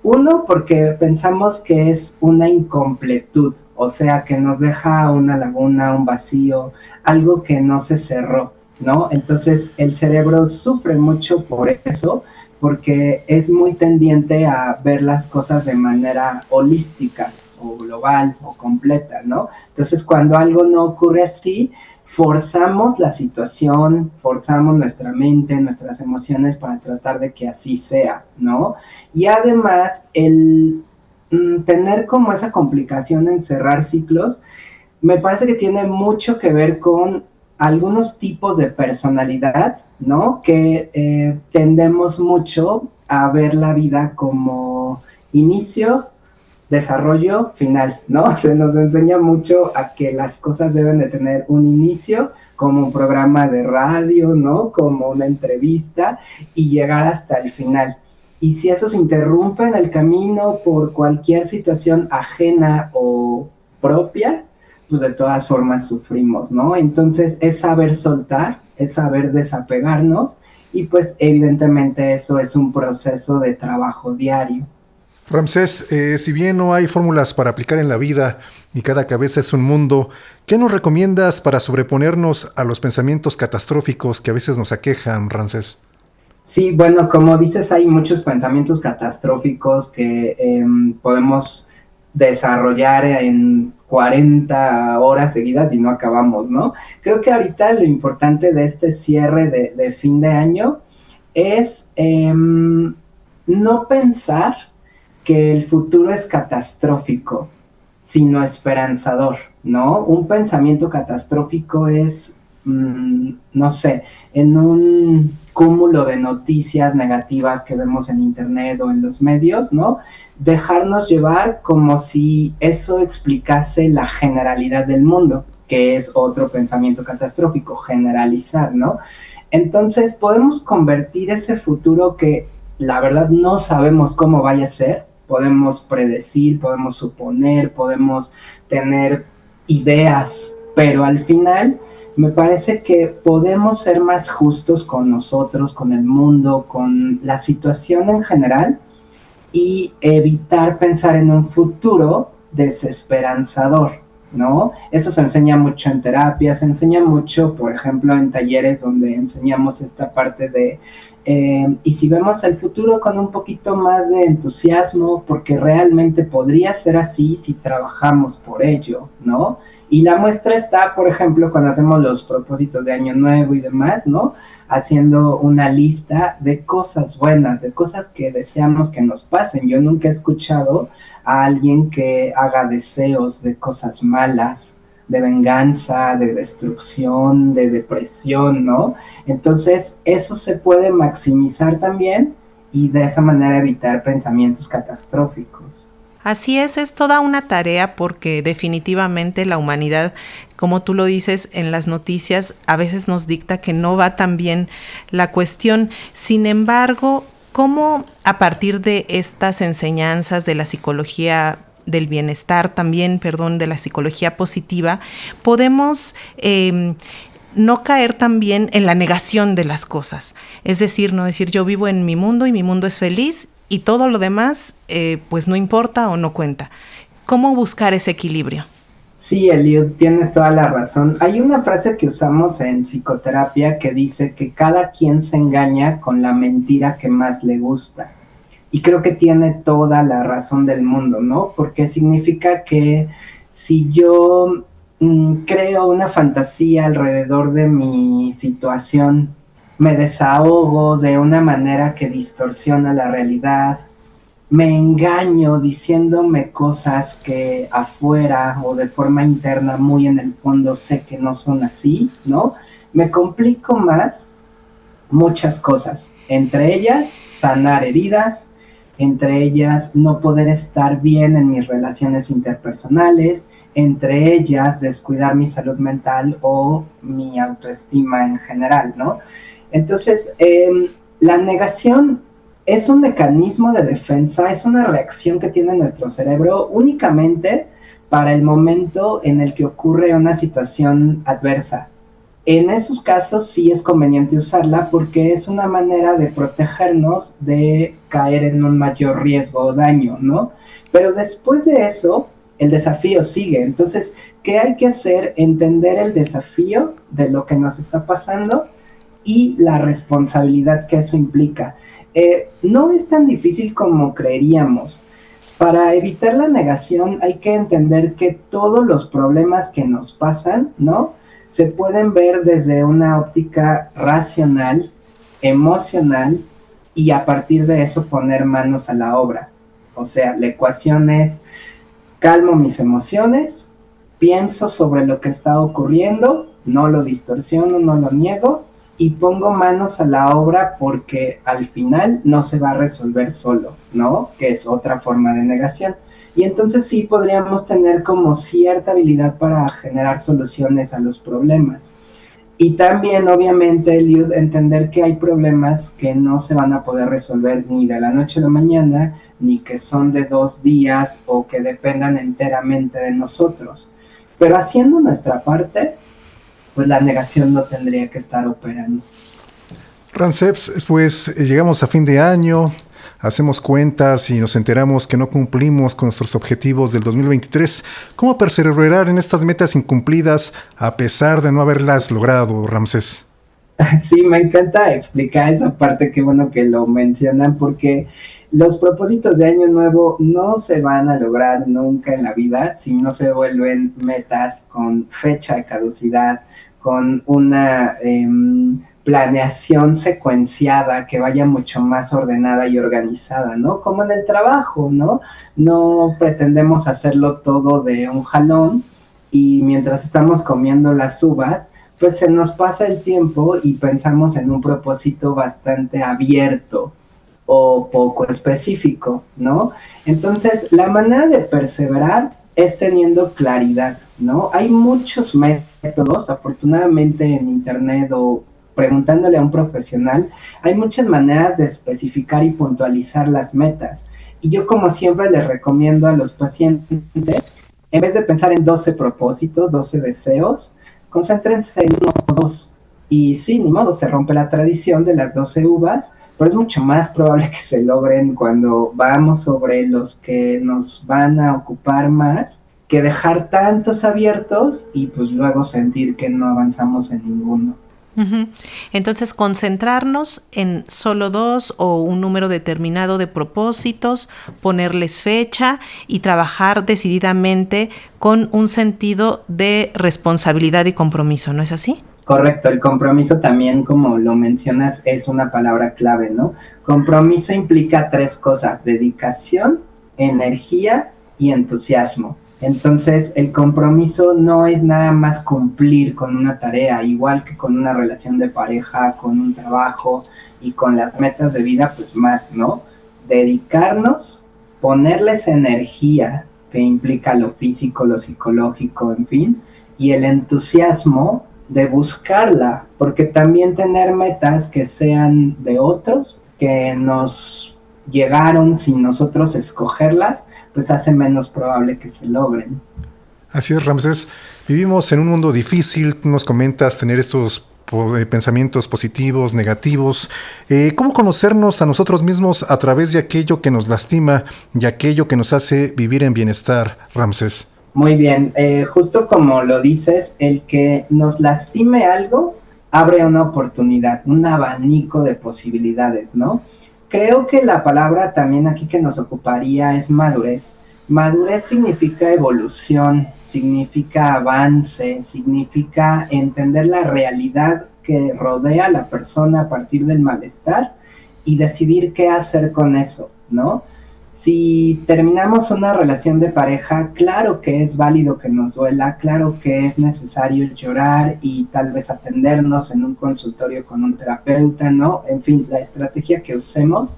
Uno, porque pensamos que es una incompletud, o sea, que nos deja una laguna, un vacío, algo que no se cerró, ¿no? Entonces, el cerebro sufre mucho por eso, porque es muy tendiente a ver las cosas de manera holística, o global, o completa, ¿no? Entonces, cuando algo no ocurre así, forzamos la situación, forzamos nuestra mente, nuestras emociones para tratar de que así sea, ¿no? Y además, el tener como esa complicación en cerrar ciclos, me parece que tiene mucho que ver con algunos tipos de personalidad, ¿no? Que tendemos mucho a ver la vida como inicio, desarrollo, final, ¿no? Se nos enseña mucho a que las cosas deben de tener un inicio, como un programa de radio, ¿no? Como una entrevista, y llegar hasta el final. Y si eso se interrumpe en el camino por cualquier situación ajena o propia, pues de todas formas sufrimos, ¿no? Entonces es saber soltar, es saber desapegarnos, y pues evidentemente eso es un proceso de trabajo diario. Ramsés, si bien no hay fórmulas para aplicar en la vida y cada cabeza es un mundo, ¿qué nos recomiendas para sobreponernos a los pensamientos catastróficos que a veces nos aquejan, Ramsés? Sí, bueno, como dices, hay muchos pensamientos catastróficos que podemos desarrollar en 40 horas seguidas y no acabamos, ¿no? Creo que ahorita lo importante de este cierre de fin de año es no pensar que el futuro es catastrófico, sino esperanzador, ¿no? Un pensamiento catastrófico es, no sé, en un cúmulo de noticias negativas que vemos en internet o en los medios, ¿no? Dejarnos llevar como si eso explicase la generalidad del mundo, que es otro pensamiento catastrófico, generalizar, ¿no? Entonces podemos convertir ese futuro que la verdad no sabemos cómo vaya a ser, podemos predecir, podemos suponer, podemos tener ideas, pero al final me parece que podemos ser más justos con nosotros, con el mundo, con la situación en general, y evitar pensar en un futuro desesperanzador, ¿no? Eso se enseña mucho en terapia, se enseña mucho, por ejemplo, en talleres donde enseñamos esta parte de y si vemos el futuro con un poquito más de entusiasmo, porque realmente podría ser así si trabajamos por ello, ¿no? Y la muestra está, por ejemplo, cuando hacemos los propósitos de año nuevo y demás, ¿no? Haciendo una lista de cosas buenas, de cosas que deseamos que nos pasen. Yo nunca he escuchado a alguien que haga deseos de cosas malas, de venganza, de destrucción, de depresión, ¿no? Entonces, eso se puede maximizar también y de esa manera evitar pensamientos catastróficos. Así es toda una tarea porque definitivamente la humanidad, como tú lo dices en las noticias, a veces nos dicta que no va tan bien la cuestión. Sin embargo, ¿cómo a partir de estas enseñanzas de la psicología del bienestar, también, de la psicología positiva, podemos no caer también en la negación de las cosas? Es decir, no decir yo vivo en mi mundo y mi mundo es feliz y todo lo demás pues no importa o no cuenta. ¿Cómo buscar ese equilibrio? Sí, Eliud, tienes toda la razón. Hay una frase que usamos en psicoterapia que dice que cada quien se engaña con la mentira que más le gusta. Y creo que tiene toda la razón del mundo, ¿no? Porque significa que si yo creo una fantasía alrededor de mi situación, me desahogo de una manera que distorsiona la realidad, me engaño diciéndome cosas que afuera o de forma interna, muy en el fondo, sé que no son así, ¿no? Me complico más muchas cosas, entre ellas sanar heridas, entre ellas no poder estar bien en mis relaciones interpersonales, entre ellas descuidar mi salud mental o mi autoestima en general, ¿no? Entonces, la negación es un mecanismo de defensa, es una reacción que tiene nuestro cerebro únicamente para el momento en el que ocurre una situación adversa. En esos casos sí es conveniente usarla porque es una manera de protegernos de caer en un mayor riesgo o daño, ¿no? Pero después de eso, el desafío sigue. Entonces, ¿qué hay que hacer? Entender el desafío de lo que nos está pasando y la responsabilidad que eso implica. No es tan difícil como creeríamos. Para evitar la negación hay que entender que todos los problemas que nos pasan, ¿no?, se pueden ver desde una óptica racional, emocional, y a partir de eso poner manos a la obra. O sea, la ecuación es: calmo mis emociones, pienso sobre lo que está ocurriendo, no lo distorsiono, no lo niego, y pongo manos a la obra porque al final no se va a resolver solo, ¿no? Que es otra forma de negación. Y entonces sí podríamos tener como cierta habilidad para generar soluciones a los problemas. Y también, obviamente, Eliud, entender que hay problemas que no se van a poder resolver ni de la noche a la mañana, ni que son de 2 días o que dependan enteramente de nosotros. Pero haciendo nuestra parte, pues la negación no tendría que estar operando. Ramsés, pues llegamos a fin de año, hacemos cuentas y nos enteramos que no cumplimos con nuestros objetivos del 2023. ¿Cómo perseverar en estas metas incumplidas a pesar de no haberlas logrado, Ramsés? Sí, me encanta explicar esa parte, qué bueno que lo mencionan, porque los propósitos de año nuevo no se van a lograr nunca en la vida si no se vuelven metas con fecha de caducidad, con una planeación secuenciada que vaya mucho más ordenada y organizada, ¿no? Como en el trabajo, ¿no? No pretendemos hacerlo todo de un jalón y mientras estamos comiendo las uvas, pues se nos pasa el tiempo y pensamos en un propósito bastante abierto o poco específico, ¿no? Entonces, la manera de perseverar es teniendo claridad, ¿no? Hay muchos métodos, afortunadamente en internet o preguntándole a un profesional, hay muchas maneras de especificar y puntualizar las metas. Y yo, como siempre, les recomiendo a los pacientes, en vez de pensar en 12 propósitos, 12 deseos, concéntrense en 1 o 2. Y sí, ni modo, se rompe la tradición de las 12 uvas, pero es mucho más probable que se logren cuando vamos sobre los que nos van a ocupar más, que dejar tantos abiertos y pues luego sentir que no avanzamos en ninguno. Uh-huh. Entonces, concentrarnos en solo 2 o un número determinado de propósitos, ponerles fecha y trabajar decididamente con un sentido de responsabilidad y compromiso, ¿no es así? Correcto, el compromiso también, como lo mencionas, es una palabra clave, ¿no? Compromiso implica 3 cosas: dedicación, energía y entusiasmo. Entonces, el compromiso no es nada más cumplir con una tarea, igual que con una relación de pareja, con un trabajo y con las metas de vida, pues más, ¿no? Dedicarnos, ponerles energía, que implica lo físico, lo psicológico, en fin, y el entusiasmo de buscarla, porque también tener metas que sean de otros, que nos llegaron sin nosotros escogerlas, pues hace menos probable que se logren. Así es, Ramsés. Vivimos en un mundo difícil, tú nos comentas tener estos pensamientos positivos, negativos. ¿Cómo conocernos a nosotros mismos a través de aquello que nos lastima y aquello que nos hace vivir en bienestar, Ramsés? Muy bien, justo como lo dices, el que nos lastime algo abre una oportunidad, un abanico de posibilidades, ¿no? Creo que la palabra también aquí que nos ocuparía es madurez. Madurez significa evolución, significa avance, significa entender la realidad que rodea a la persona a partir del malestar y decidir qué hacer con eso, ¿no? Si terminamos una relación de pareja, claro que es válido que nos duela, claro que es necesario llorar y tal vez atendernos en un consultorio con un terapeuta, ¿no? En fin, la estrategia que usemos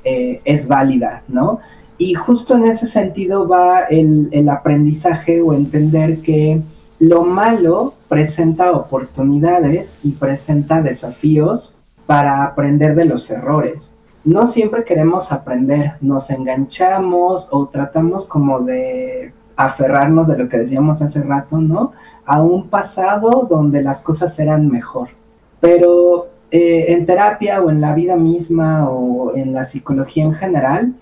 es válida, ¿no? Y justo en ese sentido va el aprendizaje o entender que lo malo presenta oportunidades y presenta desafíos para aprender de los errores. No siempre queremos aprender, nos enganchamos o tratamos como de aferrarnos de lo que decíamos hace rato, ¿no? A un pasado donde las cosas eran mejor. Pero en terapia o en la vida misma o en la psicología en general,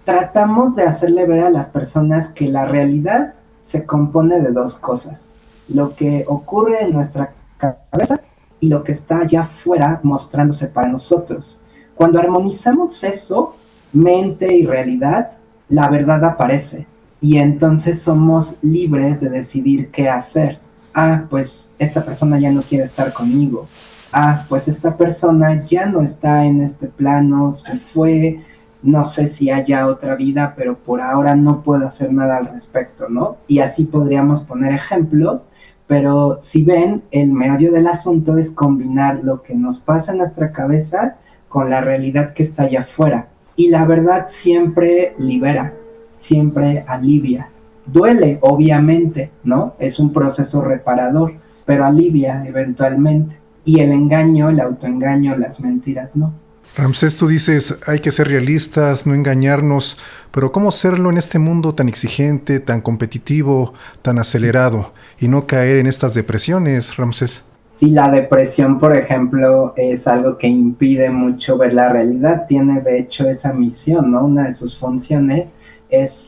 tratamos de hacerle ver a las personas que la realidad se compone de dos cosas: lo que ocurre en nuestra cabeza y lo que está allá afuera mostrándose para nosotros. Cuando armonizamos eso, mente y realidad, la verdad aparece y entonces somos libres de decidir qué hacer. Ah, pues esta persona ya no quiere estar conmigo. Ah, pues esta persona ya no está en este plano, se fue, no sé si haya otra vida, pero por ahora no puedo hacer nada al respecto, ¿no? Y así podríamos poner ejemplos, pero si ven, el meollo del asunto es combinar lo que nos pasa en nuestra cabeza con la realidad que está allá afuera. Y la verdad siempre libera, siempre alivia. Duele, obviamente, ¿no? Es un proceso reparador, pero alivia eventualmente. Y el engaño, el autoengaño, las mentiras, ¿no? Ramsés, tú dices, hay que ser realistas, no engañarnos, pero ¿cómo serlo en este mundo tan exigente, tan competitivo, tan acelerado, y no caer en estas depresiones, Ramsés? Sí, la depresión, por ejemplo, es algo que impide mucho ver la realidad. Tiene, de hecho, esa misión, ¿no? Una de sus funciones es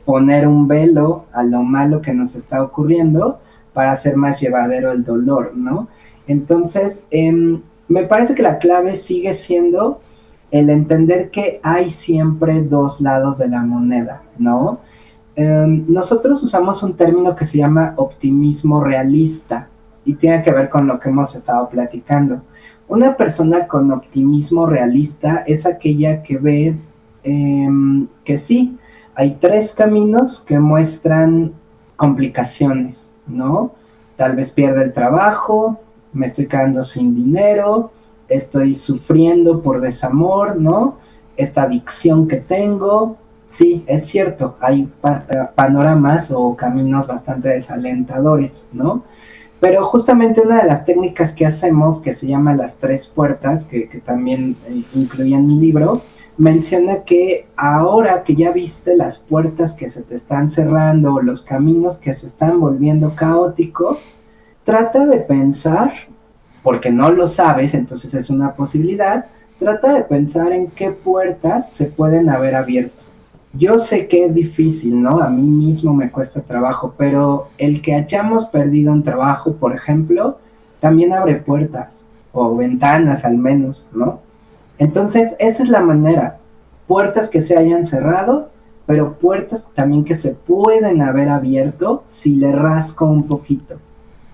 poner un velo a lo malo que nos está ocurriendo para hacer más llevadero el dolor, ¿no? Entonces, me parece que la clave sigue siendo el entender que hay siempre dos lados de la moneda, ¿no? Nosotros usamos un término que se llama optimismo realista, y tiene que ver con lo que hemos estado platicando. Una persona con optimismo realista es aquella que ve que sí, hay tres caminos que muestran complicaciones, ¿no? Tal vez pierde el trabajo, me estoy quedando sin dinero, estoy sufriendo por desamor, ¿no? Esta adicción que tengo. Sí, es cierto, hay panoramas o caminos bastante desalentadores, ¿no? Pero justamente una de las técnicas que hacemos, que se llama las tres puertas, que también incluía en mi libro, menciona que ahora que ya viste las puertas que se te están cerrando o los caminos que se están volviendo caóticos, trata de pensar, porque no lo sabes, entonces es una posibilidad, trata de pensar en qué puertas se pueden haber abierto. Yo sé que es difícil, ¿no? A mí mismo me cuesta trabajo, pero el que hayamos perdido un trabajo, por ejemplo, también abre puertas, o ventanas al menos, ¿no? Entonces, esa es la manera. Puertas que se hayan cerrado, pero puertas también que se pueden haber abierto si le rasco un poquito.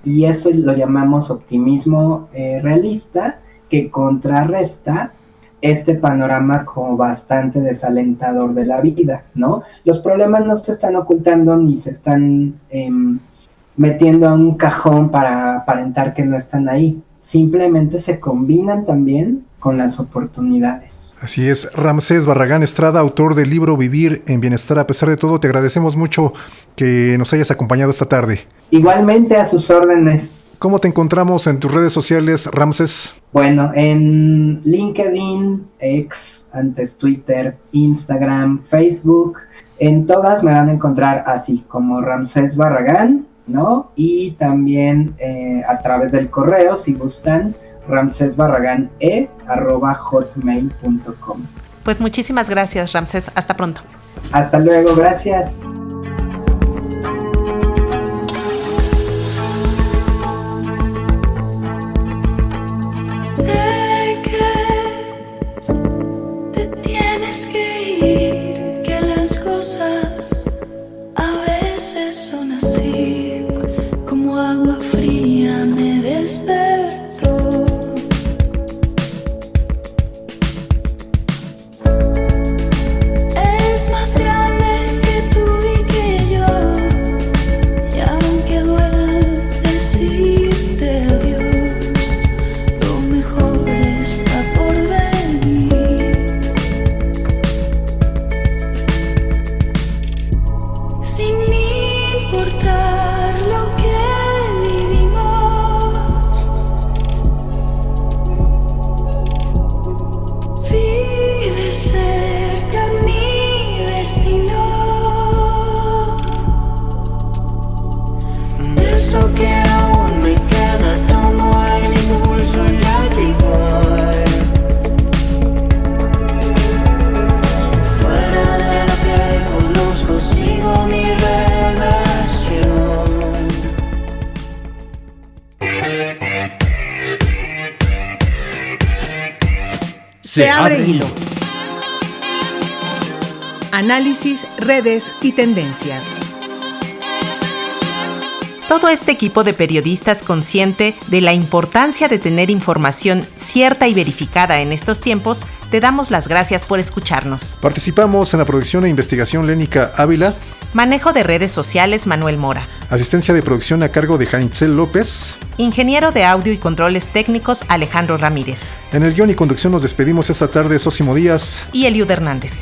Y eso lo llamamos optimismo realista, que contrarresta este panorama como bastante desalentador de la vida, ¿no? Los problemas no se están ocultando ni se están metiendo a un cajón para aparentar que no están ahí. Simplemente se combinan también con las oportunidades. Así es. Ramsés Barragán Estrada, autor del libro Vivir en Bienestar a pesar de todo, te agradecemos mucho que nos hayas acompañado esta tarde. Igualmente, a sus órdenes. ¿Cómo te encontramos en tus redes sociales, Ramsés? Bueno, en LinkedIn, X, antes Twitter, Instagram, Facebook, en todas me van a encontrar así, como Ramsés Barragán, ¿no? Y también a través del correo, si gustan, ramsesbarragane@hotmail.com. Pues muchísimas gracias, Ramsés. Hasta pronto. Hasta luego, gracias. Se abre hilo. Análisis, redes y tendencias. Todo este equipo de periodistas consciente de la importancia de tener información cierta y verificada en estos tiempos, te damos las gracias por escucharnos. Participamos en la producción e investigación Lénica Ávila. Manejo de redes sociales Manuel Mora. Asistencia de producción a cargo de Janitzel López. Ingeniero de audio y controles técnicos Alejandro Ramírez. En el guión y conducción nos despedimos esta tarde Sósimo Díaz y Eliud Hernández.